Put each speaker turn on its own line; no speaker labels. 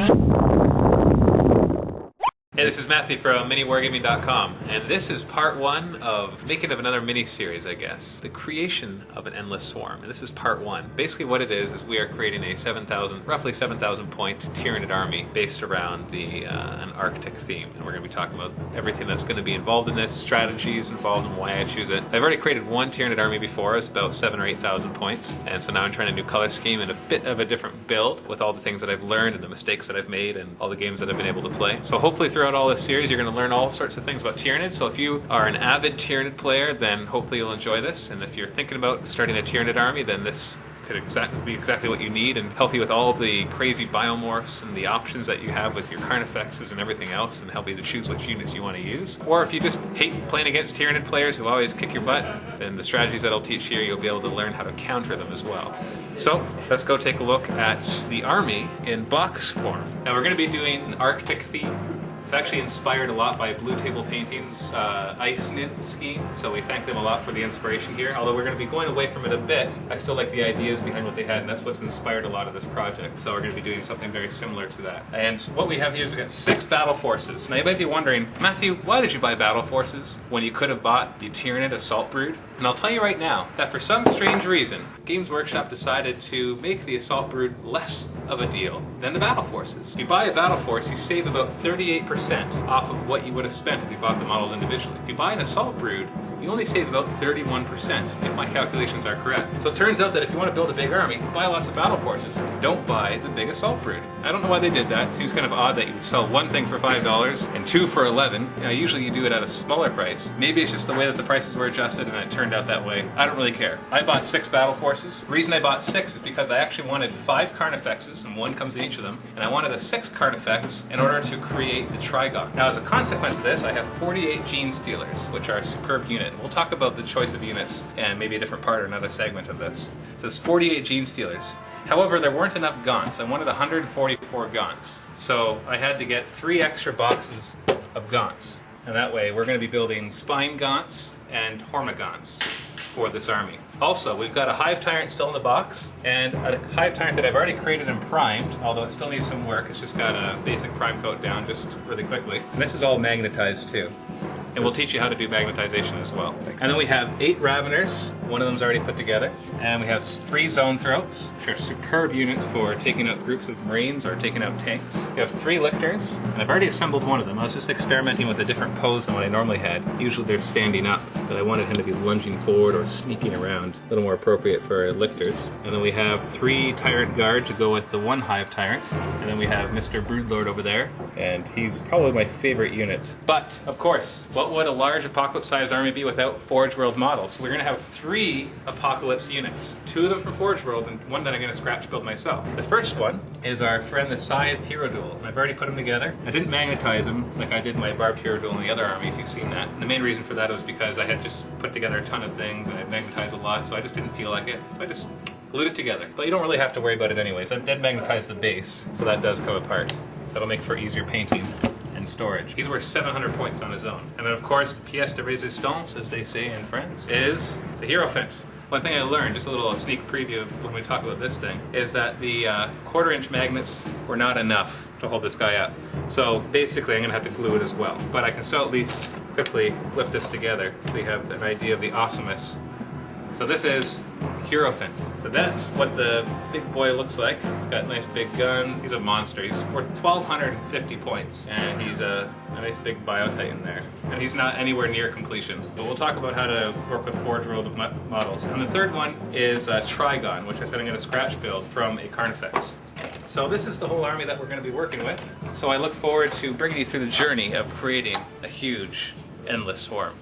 Hey, this is Matthew from MiniWarGaming.com, and this is part one of making of another mini-series, I guess. The creation of an endless swarm, and this is part one. Basically what it is we are creating a roughly 7,000 point Tyranid army based around an Arctic theme, and we're going to be talking about everything that's going to be involved in this, strategies involved and why I choose it. I've already created one Tyranid army before, it's about 7,000 or 8,000 points, and so now I'm trying a new color scheme and a bit of a different build with all the things that I've learned and the mistakes that I've made and all the games that I've been able to play. So hopefully throughout all this series you're going to learn all sorts of things about Tyranid. So if you are an avid Tyranid player, then hopefully you'll enjoy this, and if you're thinking about starting a Tyranid army, then this could be exactly what you need and help you with all the crazy biomorphs and the options that you have with your Carnifexes and everything else, and help you to choose which units you want to use. Or if you just hate playing against Tyranid players who always kick your butt, then the strategies that I'll teach here, you'll be able to learn how to counter them as well. So let's go take a look at the army in box form. Now we're going to be doing Arctic theme. It's actually inspired a lot by Blue Table Painting's Ice Nymph scheme, so we thank them a lot for the inspiration here. Although we're going to be going away from it a bit, I still like the ideas behind what they had, and that's what's inspired a lot of this project. So we're going to be doing something very similar to that. And what we have here is we've got 6 battle forces. Now you might be wondering, Matthew, why did you buy battle forces when you could have bought the Tyranid Assault Brood? And I'll tell you right now that for some strange reason, Games Workshop decided to make the Assault Brood less of a deal than the battle forces. If you buy a battle force, you save about 38% off of what you would have spent if you bought the models individually. If you buy an Assault Brood, you only save about 31%, if my calculations are correct. So it turns out that if you want to build a big army, buy lots of battle forces. Don't buy the big Assault Brood. I don't know why they did that. It seems kind of odd that you would sell one thing for $5 and 2 for $11. Usually you do it at a smaller price. Maybe it's just the way that the prices were adjusted and it turned out that way. I don't really care. I bought 6 battle forces. The reason I bought 6 is because I actually wanted 5 Carnifexes, and 1 comes in each of them, and I wanted a 6th Carnifex in order to create the Trigon. Now as a consequence of this, I have 48 Gene Stealers, which are a superb unit. We'll talk about the choice of units and maybe a different part or another segment of this. So it's 48 Gene Stealers. However, there weren't enough Gaunts. I wanted 144 Gaunts. So I had to get 3 extra boxes of Gaunts. And that way we're going to be building Spine Gaunts and Hormogaunts for this army. Also, we've got a Hive Tyrant still in the box, and a Hive Tyrant that I've already created and primed, although it still needs some work. It's just got a basic prime coat down just really quickly. And this is all magnetized too. And we'll teach you how to do magnetization as well. And then we have 8 Raveners. One of them's already put together. And we have 3 Zone Throats, which are superb units for taking out groups of Marines or taking out tanks. We have 3 Lictors, and I've already assembled one of them. I was just experimenting with a different pose than what I normally had. Usually they're standing up, but I wanted him to be lunging forward or sneaking around. A little more appropriate for Lictors. And then we have 3 Tyrant Guard to go with the 1 Hive Tyrant. And then we have Mr. Broodlord over there, and he's probably my favorite unit. But, of course, what would a large Apocalypse-sized army be without Forge World models? We're going to have 3 Apocalypse units. 2 of them from Forge World and 1 that I'm going to scratch build myself. The first one is our friend the Scythe Hero Duel. I've already put him together. I didn't magnetize him like I did my Barbed Hero Duel in the other army, if you've seen that. And the main reason for that was because I had just put together a ton of things and I magnetized a lot, so I just didn't feel like it. So I just glued it together. But you don't really have to worry about it anyways. I did magnetize the base, so that does come apart. So that'll make for easier painting and storage. He's worth 700 points on his own. And then of course, the pièce de résistance, as they say in France, is the Hierophant. One thing I learned, just a little sneak preview of when we talk about this thing, is that the 1/4-inch magnets were not enough to hold this guy up. So basically I'm going to have to glue it as well. But I can still at least quickly lift this together so you have an idea of the awesomeness. So this is Hierophant. So that's what the big boy looks like. He's got nice big guns. He's a monster. He's worth 1,250 points. And he's a nice big Biotitan there. And he's not anywhere near completion. But we'll talk about how to work with Forge World models. And the third one is Trigon, which I said I'm going to scratch build from a Carnifex. So this is the whole army that we're going to be working with. So I look forward to bringing you through the journey of creating a huge, endless swarm.